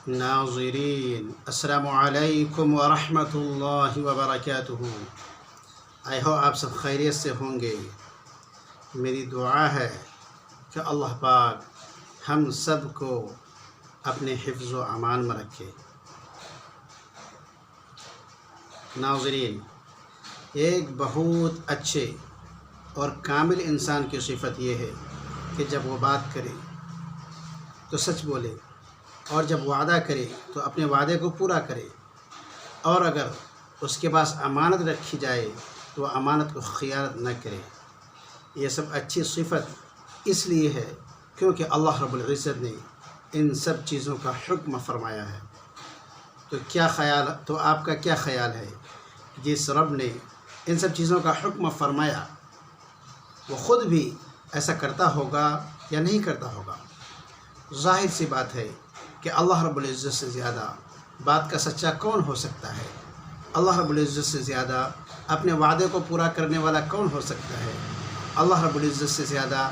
ناظرین السلام علیکم ورحمۃ اللہ وبرکاتہ۔ آئی ہو آپ سب خیریت سے ہوں گے۔ میری دعا ہے کہ اللہ پاک ہم سب کو اپنے حفظ و امان میں رکھے۔ ناظرین، ایک بہت اچھے اور کامل انسان کی صفت یہ ہے کہ جب وہ بات کرے تو سچ بولے، اور جب وعدہ کرے تو اپنے وعدے کو پورا کرے، اور اگر اس کے پاس امانت رکھی جائے تو وہ امانت کو خیانت نہ کرے۔ یہ سب اچھی صفت اس لیے ہے کیونکہ اللہ رب العزت نے ان سب چیزوں کا حکم فرمایا ہے۔ تو آپ کا کیا خیال ہے؟ جس رب نے ان سب چیزوں کا حکم فرمایا وہ خود بھی ایسا کرتا ہوگا یا نہیں کرتا ہوگا؟ ظاہر سی بات ہے کہ اللہ رب العزت سے زیادہ بات کا سچا کون ہو سکتا ہے؟ اللہ رب العزت سے زیادہ اپنے وعدے کو پورا کرنے والا کون ہو سکتا ہے؟ اللہ رب العزت سے زیادہ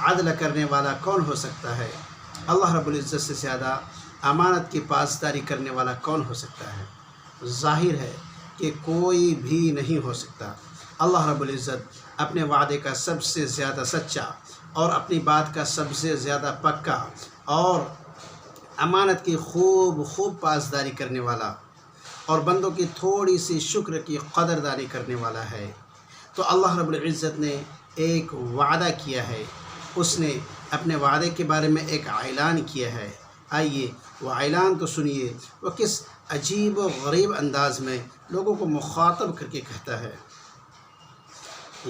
عدل کرنے والا کون ہو سکتا ہے؟ اللہ رب العزت سے زیادہ امانت کی پاسداری کرنے والا کون ہو سکتا ہے؟ ظاہر ہے کہ کوئی بھی نہیں ہو سکتا۔ اللہ رب العزت اپنے وعدے کا سب سے زیادہ سچا اور اپنی بات کا سب سے زیادہ پکا اور امانت کی خوب پاسداری کرنے والا اور بندوں کی تھوڑی سی شکر کی قدردانی کرنے والا ہے۔ تو اللہ رب العزت نے ایک وعدہ کیا ہے، اس نے اپنے وعدے کے بارے میں ایک اعلان کیا ہے۔ آئیے وہ اعلان تو سنیے، وہ کس عجیب و غریب انداز میں لوگوں کو مخاطب کر کے کہتا ہے۔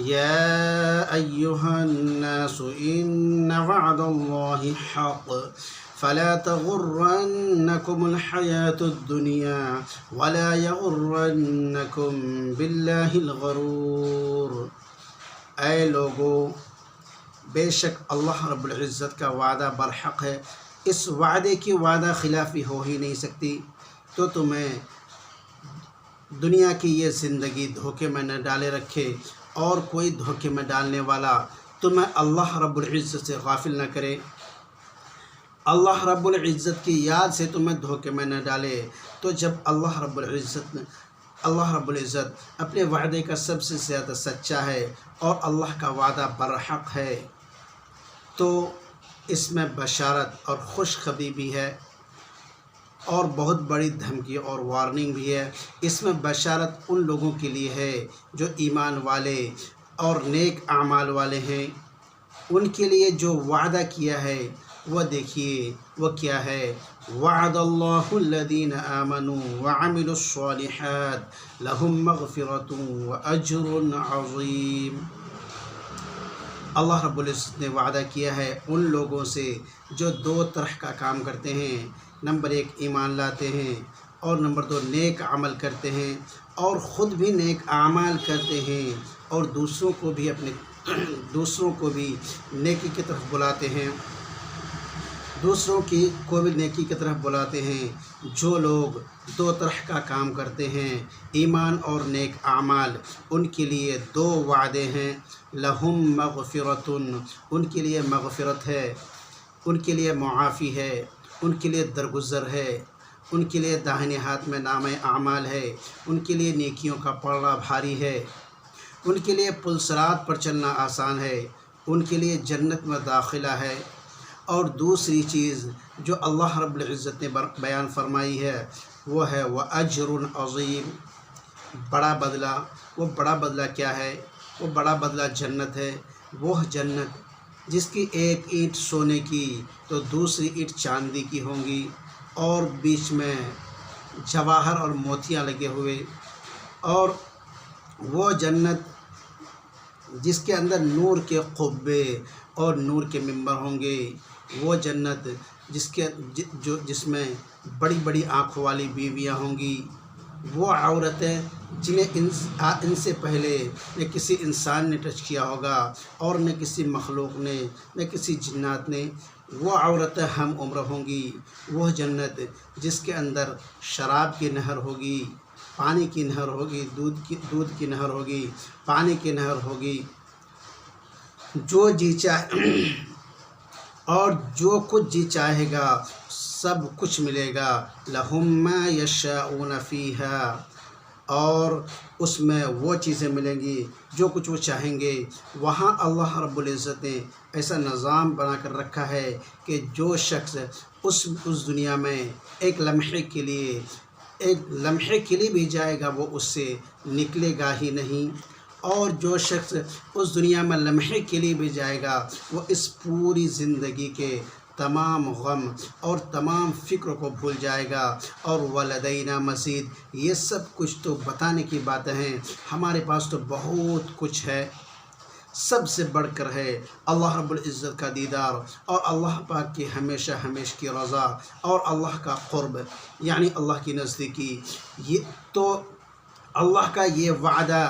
یا ایہا الناس ان وعد اللہ حق فلا تغرنکم الحیاة الدنیا ولا یغرنکم باللہ الغرور۔ اے لوگو، بے شک اللہ رب العزت کا وعدہ برحق ہے، اس وعدے کی وعدہ خلافی ہو ہی نہیں سکتی۔ تو تمہیں دنیا کی یہ زندگی دھوکے میں نہ ڈالے رکھے اور کوئی دھوکے میں ڈالنے والا تمہیں اللہ رب العزت سے غافل نہ کرے، اللہ رب العزت کی یاد سے تمہیں دھوکے میں نہ ڈالے۔ تو جب اللہ رب العزت اپنے وعدے کا سب سے زیادہ سچا ہے اور اللہ کا وعدہ برحق ہے، تو اس میں بشارت اور خوشخبری بھی ہے اور بہت بڑی دھمکی اور وارننگ بھی ہے۔ اس میں بشارت ان لوگوں کے لیے ہے جو ایمان والے اور نیک اعمال والے ہیں، ان کے لیے جو وعدہ کیا ہے وہ دیکھیے وہ کیا ہے۔ وعد اللہ الذین آمنوا وعملوا الصالحات لہم مغفرۃ واجر عظیم۔ اللہ رب العزت نے وعدہ کیا ہے ان لوگوں سے جو دو طرح کا کام کرتے ہیں، نمبر 1 ایمان لاتے ہیں، اور نمبر 2 نیک عمل کرتے ہیں، اور خود بھی نیک اعمال کرتے ہیں اور دوسروں کو بھی نیکی کی طرف بلاتے ہیں، نیکی کی طرف بلاتے ہیں۔ جو لوگ دو طرح کا کام کرتے ہیں، ایمان اور نیک اعمال، ان کے لیے 2 وعدے ہیں۔ لہم مغفرۃ، ان کے لیے مغفرت ہے، ان کے لیے معافی ہے، ان کے لیے درگزر ہے، ان کے لیے داہنے ہاتھ میں نام اعمال ہے، ان کے لیے نیکیوں کا پلڑا بھاری ہے، ان کے لیے پل صراط پر چلنا آسان ہے، ان کے لیے جنت میں داخلہ ہے۔ اور دوسری چیز جو اللہ رب العزت نے بیان فرمائی ہے وہ ہے وَأَجْرٌ عَظِيمٌ، بڑا بدلہ۔ وہ بڑا بدلہ کیا ہے؟ وہ بڑا بدلہ جنت ہے، وہ جنت جس کی ایک اینٹ سونے کی تو دوسری اینٹ چاندی کی ہوں گی، اور بیچ میں جواہر اور موتیاں لگے ہوئے، اور وہ جنت جس کے اندر نور کے قبے اور نور کے ممبر ہوں گے، وہ جنت جس میں بڑی بڑی آنکھوں والی بیویاں ہوں گی، وہ عورتیں جنہیں ان سے پہلے نہ کسی انسان نے ٹچ کیا ہوگا اور نہ کسی مخلوق نے، نہ کسی جنات نے، وہ عورتیں ہم عمر ہوں گی۔ وہ جنت جس کے اندر شراب کی نہر ہوگی، پانی کی نہر ہوگی، دودھ کی نہر ہوگی، پانی کی نہر ہوگی، جو جی چاہے اور جو کچھ جی چاہے گا سب کچھ ملے گا، لہم ما یشاؤون فیہا، اور اس میں وہ چیزیں ملیں گی جو کچھ وہ چاہیں گے۔ وہاں اللہ رب العزت نے ایسا نظام بنا کر رکھا ہے کہ جو شخص اس دنیا میں ایک لمحے کے لیے بھی جائے گا وہ اس سے نکلے گا ہی نہیں، اور جو شخص اس دنیا میں لمحے کے لیے بھی جائے گا وہ اس پوری زندگی کے تمام غم اور تمام فکر کو بھول جائے گا۔ اور ولدینا مزید، یہ سب کچھ تو بتانے کی باتیں ہیں، ہمارے پاس تو بہت کچھ ہے۔ سب سے بڑھ کر ہے اللہ رب العزت کا دیدار، اور اللہ پاک کی ہمیشہ کی رضا، اور اللہ کا قرب یعنی اللہ کی نزدیکی۔ یہ تو اللہ کا یہ وعدہ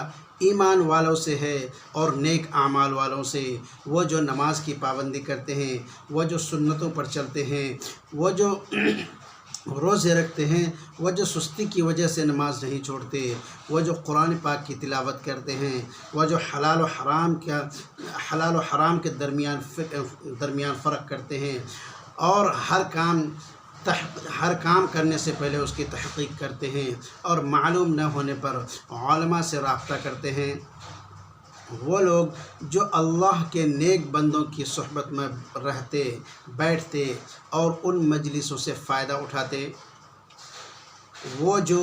ایمان والوں سے ہے اور نیک اعمال والوں سے، وہ جو نماز کی پابندی کرتے ہیں، وہ جو سنتوں پر چلتے ہیں، وہ جو روزے رکھتے ہیں، وہ جو سستی کی وجہ سے نماز نہیں چھوڑتے، وہ جو قرآن پاک کی تلاوت کرتے ہیں، وہ جو حلال و حرام کے درمیان فرق کرتے ہیں، اور ہر کام کرنے سے پہلے اس کی تحقیق کرتے ہیں، اور معلوم نہ ہونے پر علماء سے رابطہ کرتے ہیں، وہ لوگ جو اللہ کے نیک بندوں کی صحبت میں رہتے بیٹھتے اور ان مجلسوں سے فائدہ اٹھاتے، وہ جو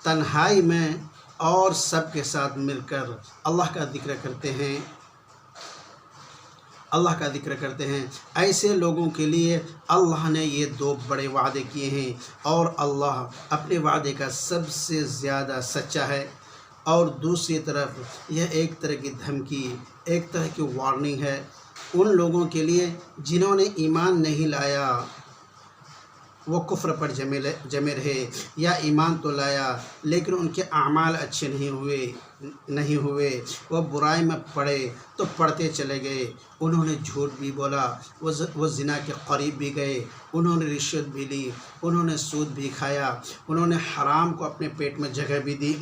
تنہائی میں اور سب کے ساتھ مل کر اللہ کا ذکر کرتے ہیں، ایسے لوگوں کے لیے اللہ نے یہ 2 بڑے وعدے کیے ہیں، اور اللہ اپنے وعدے کا سب سے زیادہ سچا ہے۔ اور دوسری طرف یہ ایک طرح کی دھمکی، ایک طرح کی وارننگ ہے ان لوگوں کے لیے جنہوں نے ایمان نہیں لایا، وہ کفر پر جمے رہے، یا ایمان تو لایا لیکن ان کے اعمال اچھے نہیں ہوئے، وہ برائی میں پڑے تو پڑھتے چلے گئے، انہوں نے جھوٹ بھی بولا، وہ زنا کے قریب بھی گئے، انہوں نے رشوت بھی لی، انہوں نے سود بھی کھایا، انہوں نے حرام کو اپنے پیٹ میں جگہ بھی دی،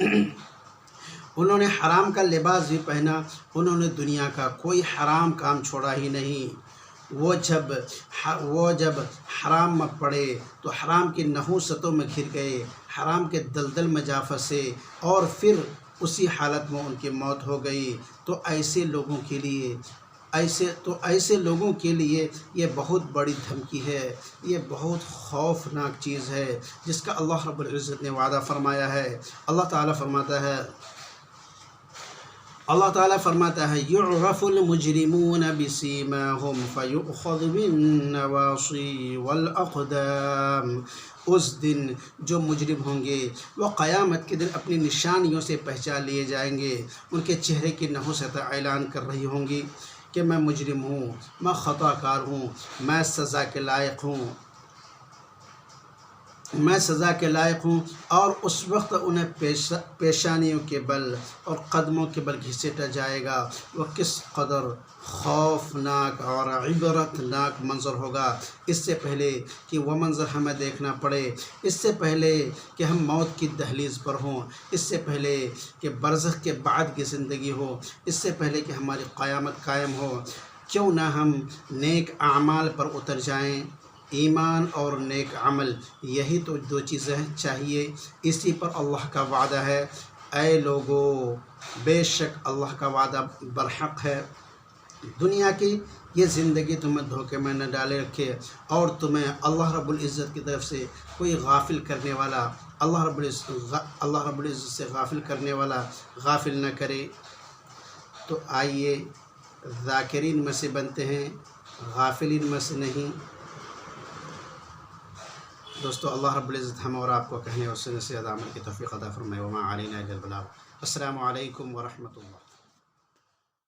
انہوں نے حرام کا لباس بھی پہنا، انہوں نے دنیا کا کوئی حرام کام چھوڑا ہی نہیں۔ وہ جب حرام میں پڑے تو حرام کی نحوستوں میں گر گئے، حرام کے دلدل میں جا پھنسے، اور پھر اسی حالت میں ان کی موت ہو گئی۔ تو ایسے لوگوں کے لیے یہ بہت بڑی دھمکی ہے، یہ بہت خوفناک چیز ہے جس کا اللہ رب العزت نے وعدہ فرمایا ہے۔ اللہ تعالیٰ فرماتا ہے یعرف المجرمون بسیماہم فیؤخذ بالنواصی والاقدام۔ اس دن جو مجرم ہوں گے وہ قیامت کے دن اپنی نشانیوں سے پہچان لیے جائیں گے، ان کے چہرے کی نحوستیں اعلان کر رہی ہوں گی کہ میں مجرم ہوں، میں خطا کار ہوں، میں سزا کے لائق ہوں، اور اس وقت انہیں پیشانیوں کے بل اور قدموں کے بل گھسیٹا جائے گا۔ وہ کس قدر خوفناک اور عبرتناک منظر ہوگا، اس سے پہلے کہ وہ منظر ہمیں دیکھنا پڑے، اس سے پہلے کہ ہم موت کی دہلیز پر ہوں، اس سے پہلے کہ برزخ کے بعد کی زندگی ہو، اس سے پہلے کہ ہماری قیامت قائم ہو، کیوں نہ ہم نیک اعمال پر اتر جائیں۔ ایمان اور نیک عمل، یہی تو 2 چیزیں چاہیے، اسی پر اللہ کا وعدہ ہے۔ اے لوگو، بے شک اللہ کا وعدہ برحق ہے، دنیا کی یہ زندگی تمہیں دھوکے میں نہ ڈالے رکھے، اور تمہیں اللہ رب العزت کی طرف سے کوئی غافل کرنے والا، اللہ رب العزت سے غافل کرنے والا غافل نہ کرے۔ تو آئیے ذاکرین میں سے بنتے ہیں، غافلین میں سے نہیں۔ دوستو، اللہ رب العزت ہم اور آپ کو کہنے اور سننے سے زیادہ عمل کی توفیق عطا فرمائے۔ وما علینا الا البلاغ۔ السلام علیکم ورحمۃ اللہ۔